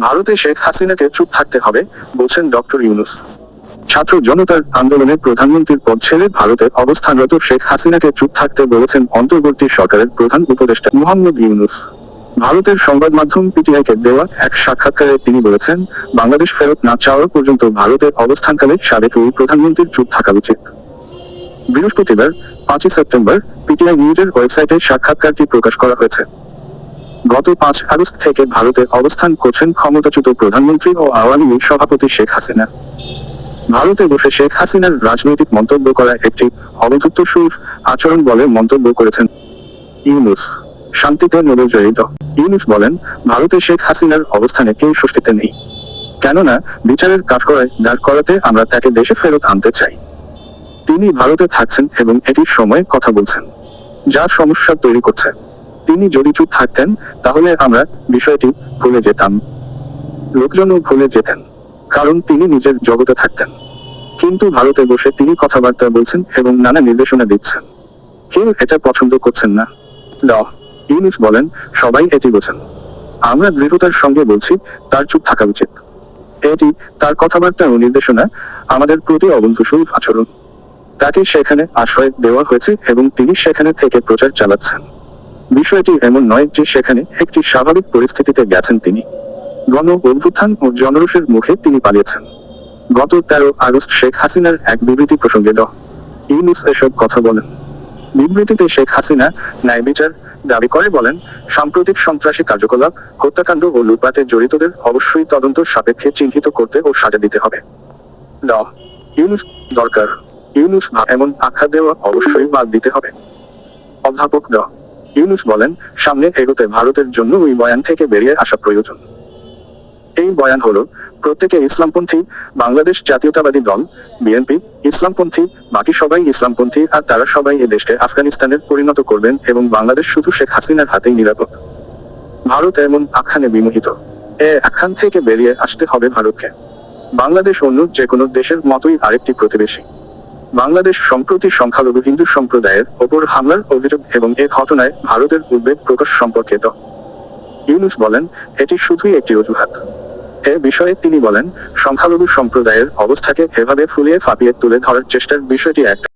ভারতে শেখ হাসিনাকে চুপ থাকতে হবে বলছেন ডক্টর ইউনূস। ছাত্র জনতার আন্দোলনে প্রধানমন্ত্রীর পদ ছেড়ে ভারতে অবস্থানরত শেখ হাসিনাকে চুপ থাকতে বলেছেন অন্তর্বর্তী সরকারের প্রধান উপদেষ্টা মুহাম্মদ ইউনূস। ভারতের সংবাদ মাধ্যম পিটিআইকে দেওয়া এক সাক্ষাৎকারে তিনি বলেছেন, বাংলাদেশ ফেরত না চাওয়া পর্যন্ত ভারতের অবস্থানকালে সাবেক ওই প্রধানমন্ত্রীর চুপ থাকা উচিত। বৃহস্পতিবার 5 সেপ্টেম্বর পিটিআই নিউজের ওয়েবসাইটে সাক্ষাৎকারটি প্রকাশ করা হয়েছে। গত 5 আগস্ট থেকে ভারতে অবস্থান করছেন ক্ষমতাচ্যুত প্রধানমন্ত্রী ও আওয়ামী লীগ সভাপতি শেখ হাসিনা। ভারতে বসে শেখ হাসিনার রাজনৈতিক মন্তব্য করা একটি অবধূত সুর আচরণ বলে মন্তব্য করেছেন ইউনূস। শান্তিতে নোবেলজয়ী ড ইউনূস বলেন, ভারতে শেখ হাসিনার অবস্থানে কেউ স্বস্তিতে নেই, কেননা বিচারের কাঠগড়ায় দাঁড় করাতে আমরা তাকে দেশে ফেরত আনতে চাই। তিনি ভারতে থাকছেন এবং এটির সময় কথা বলছেন, যা সমস্যা তৈরি করছে। তিনি যদি চুপ থাকতেন তাহলে আমরা বিষয়টি ভুলে যেতাম, লোকজনও ভুলে যেতেন, কারণ তিনি নিজের জগতে থাকতেন। কিন্তু ভারতে বসে তিনি কথাবার্তা বলছেন এবং নানা নির্দেশনা দিচ্ছেন। কেউ এটা পছন্দ করছেন না। ড ইউনূস বলেন, সবাই এটি বোঝেন। আমরা দৃঢ়তার সঙ্গে বলছি তার চুপ থাকা উচিত। এটি তার কথাবার্তা ও নির্দেশনা আমাদের প্রতি অবন্ধুসুলভ আচরণ। তাকে সেখানে আশ্রয় দেওয়া হয়েছে এবং তিনি সেখানে থেকে প্রচার চালাচ্ছেন। বিষয়টি এমন নয় যে সেখানে একটি স্বাভাবিক পরিস্থিতিতে গেছেন তিনি। গণ অভ্যুত্থান ও জনরোষের মুখে তিনি পালিয়েছেন। গত 13 আগস্ট শেখ হাসিনার এক বিবৃতি প্রসঙ্গে ড ইউনূস এসব কথা বলেন। বিবৃতিতে শেখ হাসিনা ন্যায় বিচার দাবি করে বলেন, সাম্প্রতিক সন্ত্রাসী কার্যকলাপ, হত্যাকাণ্ড ও লুটপাটে জড়িতদের অবশ্যই তদন্ত সাপেক্ষে চিহ্নিত করতে ও সাজা দিতে হবে। ড ইউনূস দরকার ইউনূস এমন আখ্যা দেওয়া অবশ্যই বাদ দিতে হবে। অধ্যাপক ড ইউনূস বলেন, সামনে এগোতে ভারতের জন্য ওই বয়ান থেকে বেরিয়ে আসা প্রয়োজন। এই বয়ান হলো, প্রত্যেকে ইসলামপন্থী, বাংলাদেশ জাতীয়তাবাদী দল বিএনপি ইসলামপন্থী, বাকি সবাই ইসলামপন্থী, আর তারা সবাই এ দেশকে আফগানিস্তানের পরিণত করবেন এবং বাংলাদেশ শুধু শেখ হাসিনার হাতেই নিরাপদ। ভারত এমন আখ্যানে বিমোহিত। এ আখ্যান থেকে বেরিয়ে আসতে হবে ভারতকে। বাংলাদেশ অন্য যে কোনো দেশের মতোই আরেকটি প্রতিবেশী। বাংলাদেশ সম্প্রতি সংখ্যালঘু হিন্দু সম্প্রদায়ের ওপর হামলার অভিযোগ এবং এ ঘটনায় ভারতের উদ্বেগ প্রকাশ সম্পর্কে ড ইউনূস বলেন, এটি শুধুই একটি অজুহাত। এ বিষয়ে তিনি বলেন, সংখ্যালঘু সম্প্রদায়ের অবস্থাকে এভাবে ফুলিয়ে ফাঁপিয়ে তুলে ধরার চেষ্টার বিষয়টি একটা